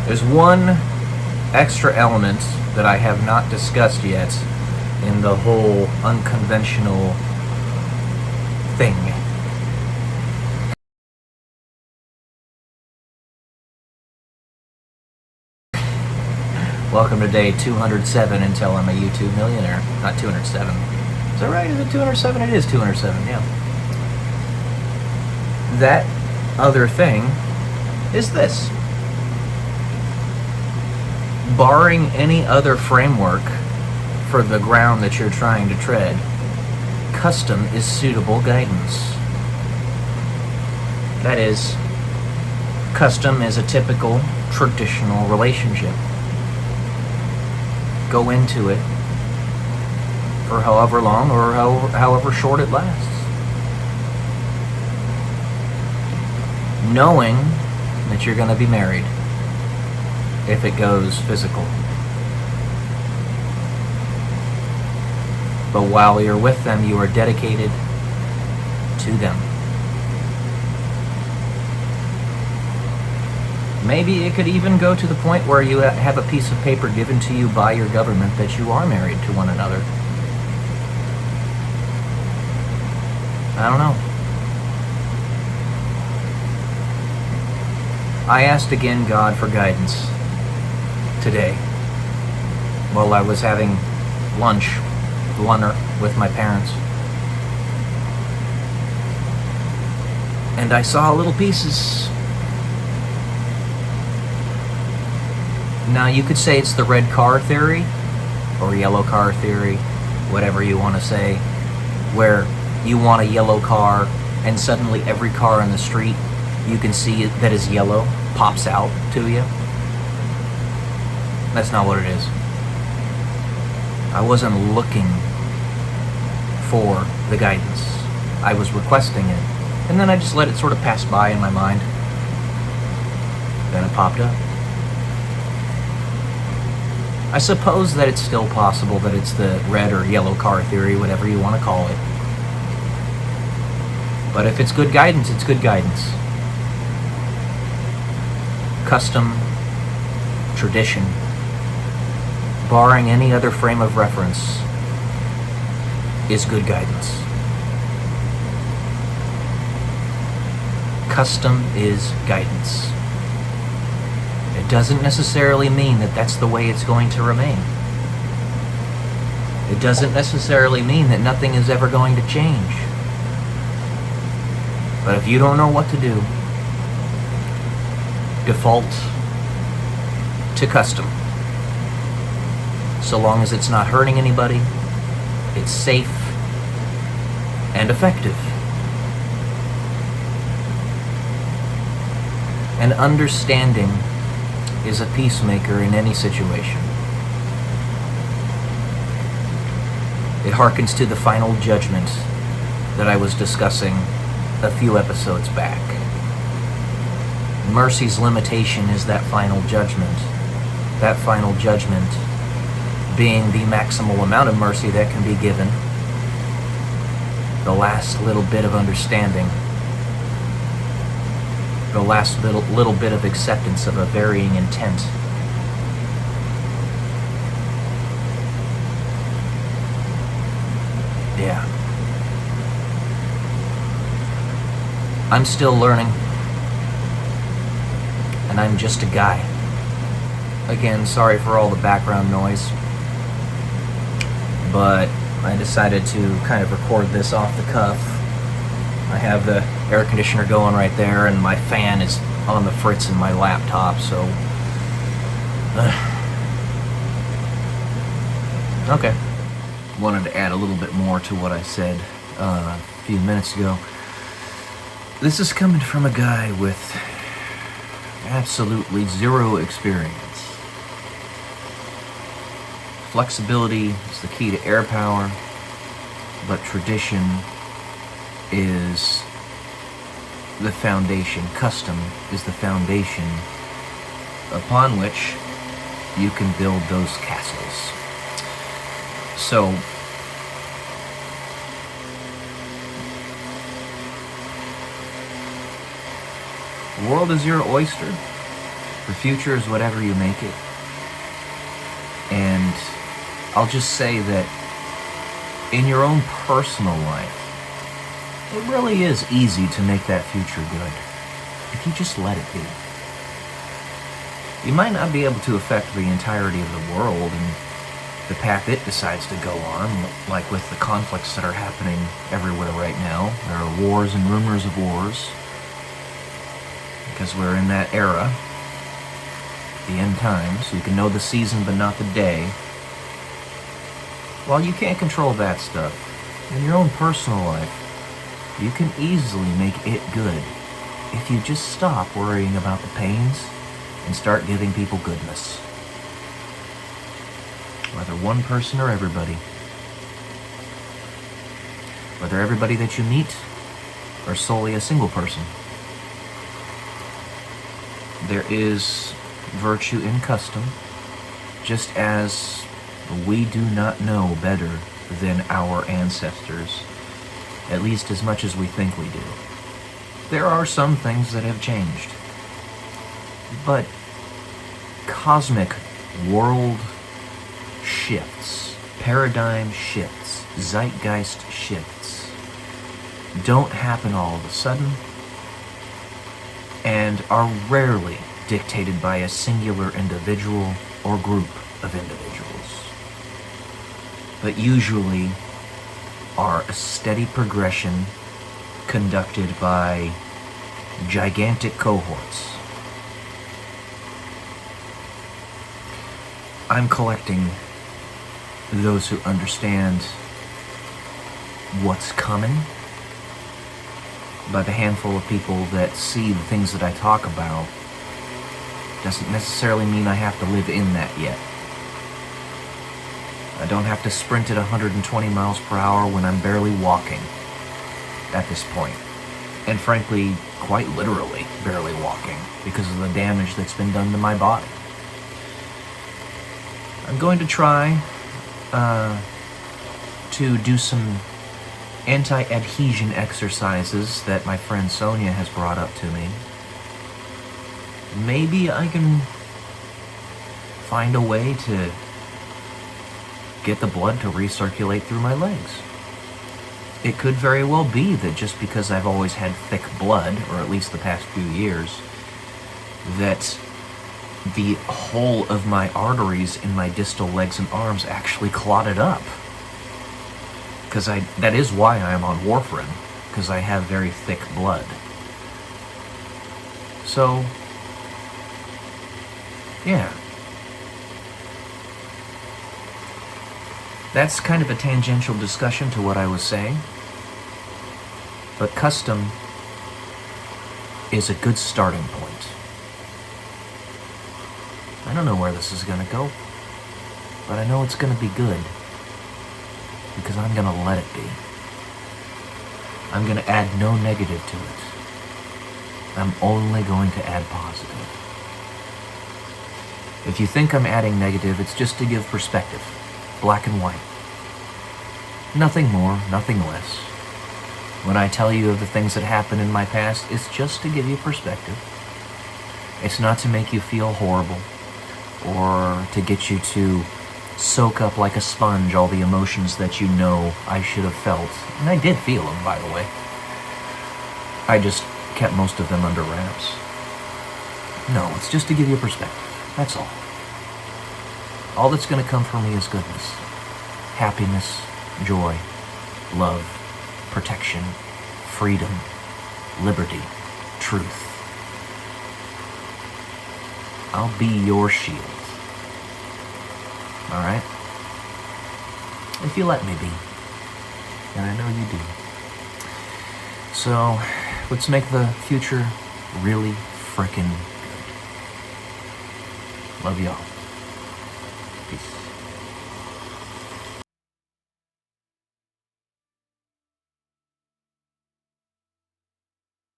There's one extra element that I have not discussed yet in the whole unconventional thing. Welcome to day 207 until I'm a YouTube millionaire. Not 207. Is that right? Is it 207? It is 207, yeah. That other thing is this. Barring any other framework for the ground that you're trying to tread, custom is suitable guidance. That is, custom is a typical, traditional relationship. Go into it for however long or however short it lasts. Knowing that you're going to be married if it goes physical. But while you're with them, you are dedicated to them. Maybe it could even go to the point where you have a piece of paper given to you by your government that you are married to one another. I don't know. I asked again God for guidance today while I was having lunch with my parents. And I saw little pieces. Now you could say it's the red car theory or yellow car theory, whatever you want to say, where you want a yellow car and suddenly every car on the street you can see that is yellow pops out to you. That's not what it is. I wasn't looking for the guidance. I was requesting it. And then I just let it sort of pass by in my mind. Then it popped up. I suppose that it's still possible that it's the red or yellow car theory, whatever you want to call it. But if it's good guidance, it's good guidance. Custom, tradition, barring any other frame of reference, is good guidance. Custom is guidance. It doesn't necessarily mean that that's the way it's going to remain. It doesn't necessarily mean that nothing is ever going to change. But if you don't know what to do, default to custom. So long as it's not hurting anybody, it's safe and effective. And understanding is a peacemaker in any situation. It harkens to the final judgment that I was discussing a few episodes back. Mercy's limitation is that final judgment. That final judgment being the maximal amount of mercy that can be given. The last little bit of understanding. The last little bit of acceptance of a varying intent. Yeah. I'm still learning. And I'm just a guy. Again, sorry for all the background noise. But I decided to kind of record this off the cuff. I have the air conditioner going right there, and my fan is on the fritz in my laptop, so... Okay. Wanted to add a little bit more to what I said a few minutes ago. This is coming from a guy with absolutely zero experience. Flexibility is the key to air power, but tradition is the foundation. Custom is the foundation upon which you can build those castles. So, the world is your oyster. The future is whatever you make it. And I'll just say that in your own personal life, it really is easy to make that future good if you just let it be. You might not be able to affect the entirety of the world and the path it decides to go on, like with the conflicts that are happening everywhere right now. There are wars and rumors of wars, because we're in that era, the end times. You can know the season but not the day. While you can't control that stuff, in your own personal life, you can easily make it good if you just stop worrying about the pains and start giving people goodness. Whether one person or everybody. Whether everybody that you meet or solely a single person. There is virtue in custom, just as we do not know better than our ancestors, at least as much as we think we do. There are some things that have changed, but cosmic world shifts, paradigm shifts, zeitgeist shifts don't happen all of a sudden and are rarely dictated by a singular individual or group of individuals, but usually are a steady progression conducted by gigantic cohorts. I'm collecting those who understand what's coming by the handful of people that see the things that I talk about. Doesn't necessarily mean I have to live in that yet. I don't have to sprint at 120 miles per hour when I'm barely walking at this point. And frankly, quite literally barely walking because of the damage that's been done to my body. I'm going to try to do some anti-adhesion exercises that my friend Sonia has brought up to me. Maybe I can find a way to get the blood to recirculate through my legs. It could very well be that just because I've always had thick blood, or at least the past few years, that the whole of my arteries in my distal legs and arms actually clotted up. Because that is why I am on warfarin, because I have very thick blood. So, yeah. That's kind of a tangential discussion to what I was saying. But custom is a good starting point. I don't know where this is going to go, but I know it's going to be good because I'm going to let it be. I'm going to add no negative to it. I'm only going to add positive. If you think I'm adding negative, it's just to give perspective. Black and white. Nothing more, nothing less. When I tell you of the things that happened in my past, it's just to give you perspective. It's not to make you feel horrible or to get you to soak up like a sponge all the emotions that you know I should have felt. And I did feel them, by the way. I just kept most of them under wraps. No, it's just to give you perspective. That's all. All that's going to come from me is goodness, happiness, joy, love, protection, freedom, liberty, truth. I'll be your shield. All right? If you let me be. And I know you do. So, let's make the future really frickin' good. Love y'all. Peace.